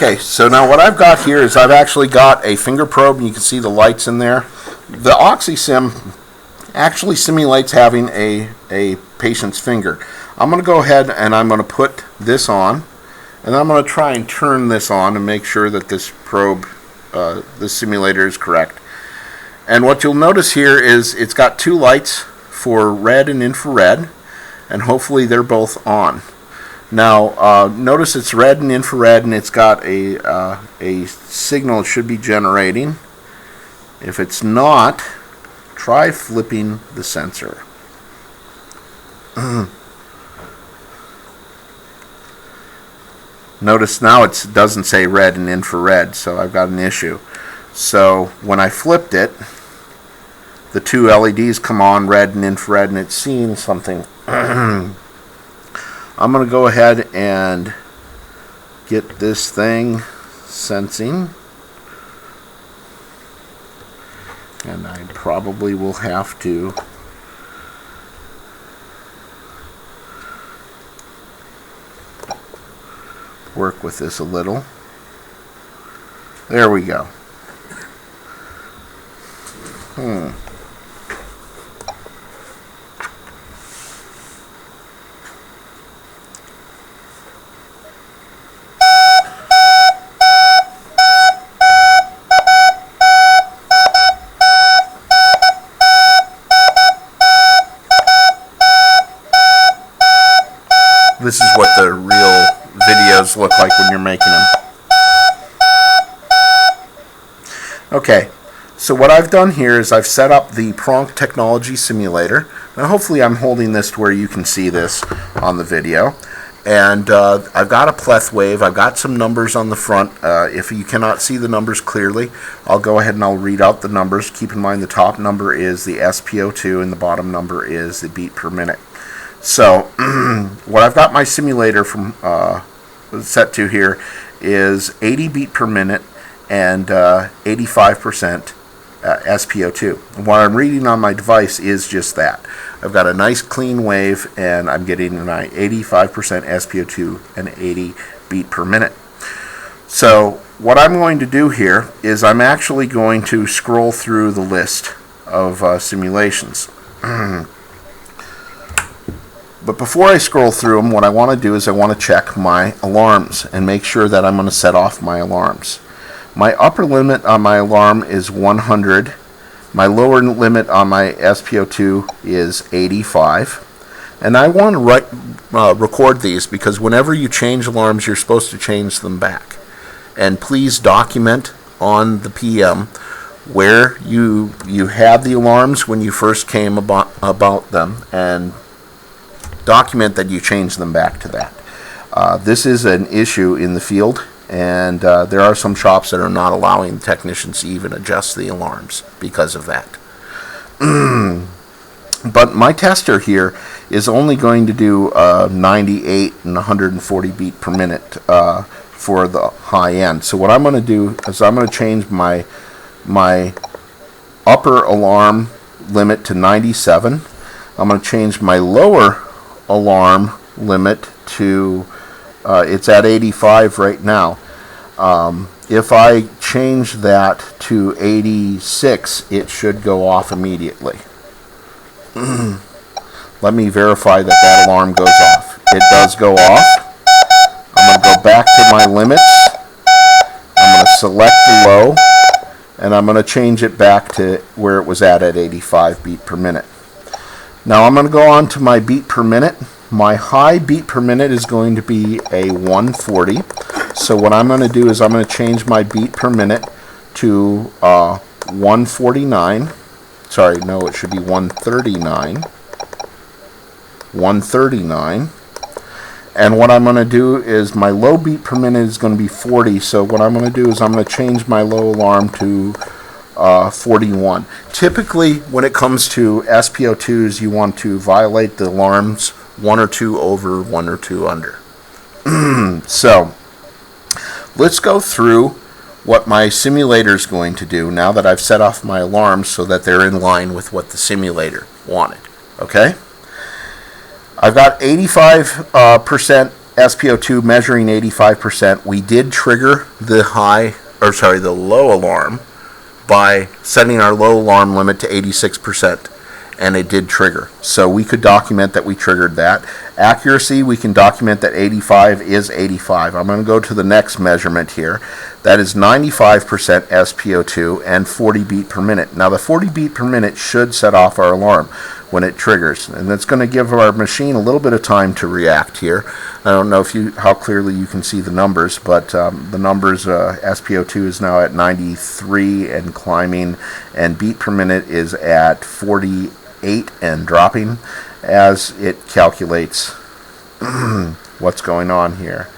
Okay, so now what I've got here is I've actually got a finger probe, and you can see the lights in there. The OxySim actually simulates having a patient's finger. I'm going to go ahead and I'm going to put this on, and I'm going to try and turn this on and make sure that this probe, this simulator is correct. And what you'll notice here is it's got two lights for red and infrared, and hopefully they're both on. Now, notice it's red and infrared, and it's got a signal it should be generating. If it's not, try flipping the sensor. Notice now it doesn't say red and infrared, so I've got an issue. So when I flipped it, the two LEDs come on, red and infrared, and it's seeing something. I'm going to go ahead and get this thing sensing, and I probably will have to work with this a little. There we go. This is what the real videos look like when you're making them. Okay, so what I've done here is I've set up the Pronk Technology Simulator. Now hopefully I'm holding this to where you can see this on the video. And I've got a pleth wave. I've got some numbers on the front. If you cannot see the numbers clearly, I'll go ahead and I'll read out the numbers. Keep in mind the top number is the SPO2 and the bottom number is the beat per minute. So what I've got my simulator from set to here is 80 beat per minute and 85% SPO2. And what I'm reading on my device is just that. I've got a nice clean wave, and I'm getting my 85% SPO2 and 80 beat per minute. So what I'm going to do here is I'm actually going to scroll through the list of simulations. But before I scroll through them, what I want to do is I want to check my alarms and make sure that I'm going to set off my alarms. My upper limit on my alarm is 100. My lower limit on my SPO2 is 85. And I want to record these because whenever you change alarms, you're supposed to change them back. And please document on the PM where you had the alarms when you first came about them, and document that you change them back to that. This is an issue in the field, and there are some shops that are not allowing technicians to even adjust the alarms because of that. But my tester here is only going to do 98 and 140 beat per minute for the high end. So what I'm going to do is I'm going to change my upper alarm limit to 97. I'm going to change my lower alarm limit to it's at 85 right now. If I change that to 86, it should go off immediately. Let me verify that that alarm goes off. It does go off. I'm going to go back to my limits. I'm going to select the low, and I'm going to change it back to where it was at 85 beat per minute. Now I'm going to go on to my beat per minute. My high beat per minute is going to be a 140. So what I'm going to do is I'm going to change my beat per minute to 149. Sorry, no, it should be 139. 139. And what I'm going to do is my low beat per minute is going to be 40. So what I'm going to do is I'm going to change my low alarm to 41. Typically, when it comes to SPO2s, you want to violate the alarms 1 or 2 over, 1 or 2 under. So let's go through what my simulator is going to do now that I've set off my alarms so that they're in line with what the simulator wanted. Okay? I've got 85% SPO2 measuring 85%, we did trigger the low alarm by setting our low alarm limit to 86%, and it did trigger. So we could document that we triggered that. Accuracy, we can document that 85 is 85. I'm going to go to the next measurement here. That is 95% SPO2 and 40 beat per minute. Now the 40 beat per minute should set off our alarm when it triggers, and that's going to give our machine a little bit of time to react here. I don't know how clearly you can see the numbers, but the numbers, SPO2 is now at 93 and climbing, and beat per minute is at 48 and dropping as it calculates what's going on here.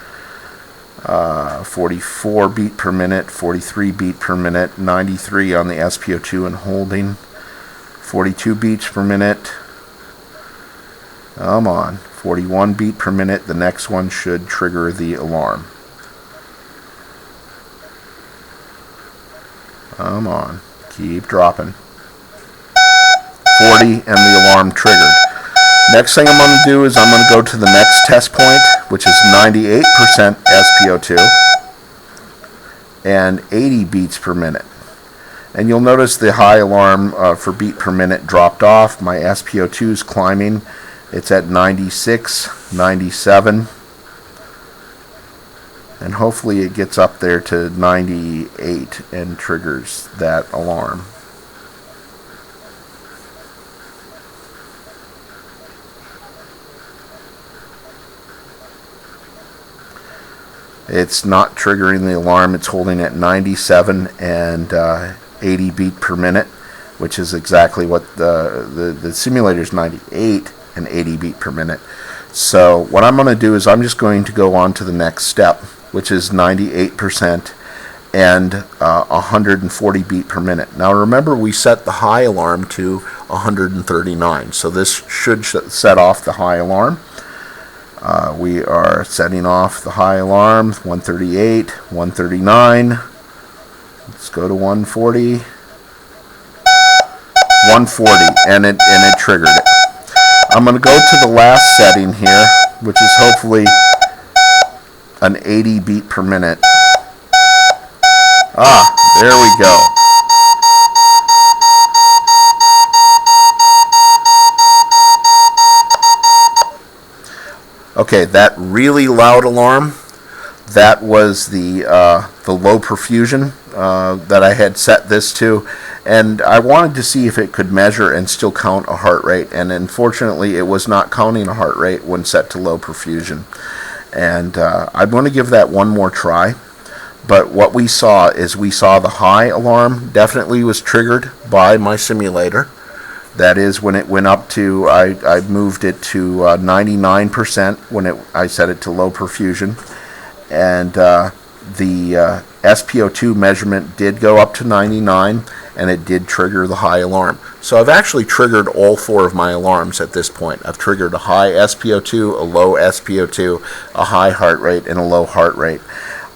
44 beat per minute, 43 beat per minute, 93 on the SPO2 and holding, 42 beats per minute. Come on, 41 beat per minute. The next one should trigger the alarm. Come on, keep dropping. 40 and the alarm triggered. Next thing I'm going to do is I'm going to go to the next test point, which is 98% SPO2 and 80 beats per minute. And you'll notice the high alarm for beat per minute dropped off. My SPO2 is climbing. It's at 96, 97. And hopefully it gets up there to 98 and triggers that alarm. It's not triggering the alarm. It's holding at 97 and 80 beat per minute, which is exactly what the simulator is, 98 and 80 beat per minute. So what I'm going to do is I'm just going to go on to the next step, which is 98% and 140 beat per minute. Now remember, we set the high alarm to 139, so this should set off the high alarm. We are setting off the high alarm, 138, 139. Let's go to 140. 140, and it triggered it. I'm going to go to the last setting here, which is hopefully an 80 beat per minute. There we go. Okay, that really loud alarm, that was the low perfusion that I had set this to, and I wanted to see if it could measure and still count a heart rate, and unfortunately it was not counting a heart rate when set to low perfusion. And I'm going to give that one more try. But what we saw is the high alarm definitely was triggered by my simulator. That is, when it went up to, I moved it to 99% when I set it to low perfusion. And the SPO2 measurement did go up to 99, and it did trigger the high alarm. So I've actually triggered all 4 of my alarms at this point. I've triggered a high SPO2, a low SPO2, a high heart rate, and a low heart rate.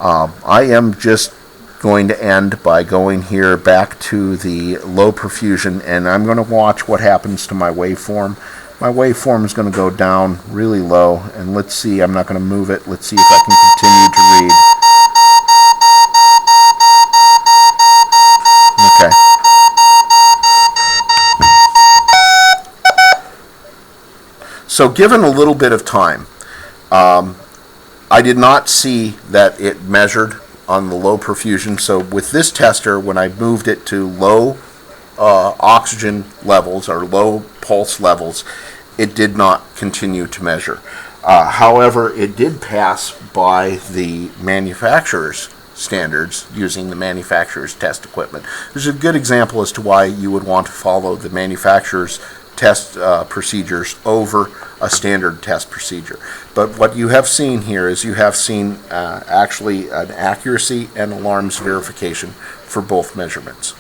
I am just going to end by going here back to the low perfusion, and I'm going to watch what happens to my waveform. My waveform is going to go down really low, and let's see, I'm not going to move it. Let's see if I can continue to read. Okay. So given a little bit of time, I did not see that it measured on the low perfusion. So with this tester, when I moved it to low oxygen levels or low pulse levels, it did not continue to measure. However, it did pass by the manufacturer's standards using the manufacturer's test equipment. There's a good example as to why you would want to follow the manufacturer's test procedures over a standard test procedure. But what you have seen here is you have seen actually an accuracy and alarms verification for both measurements.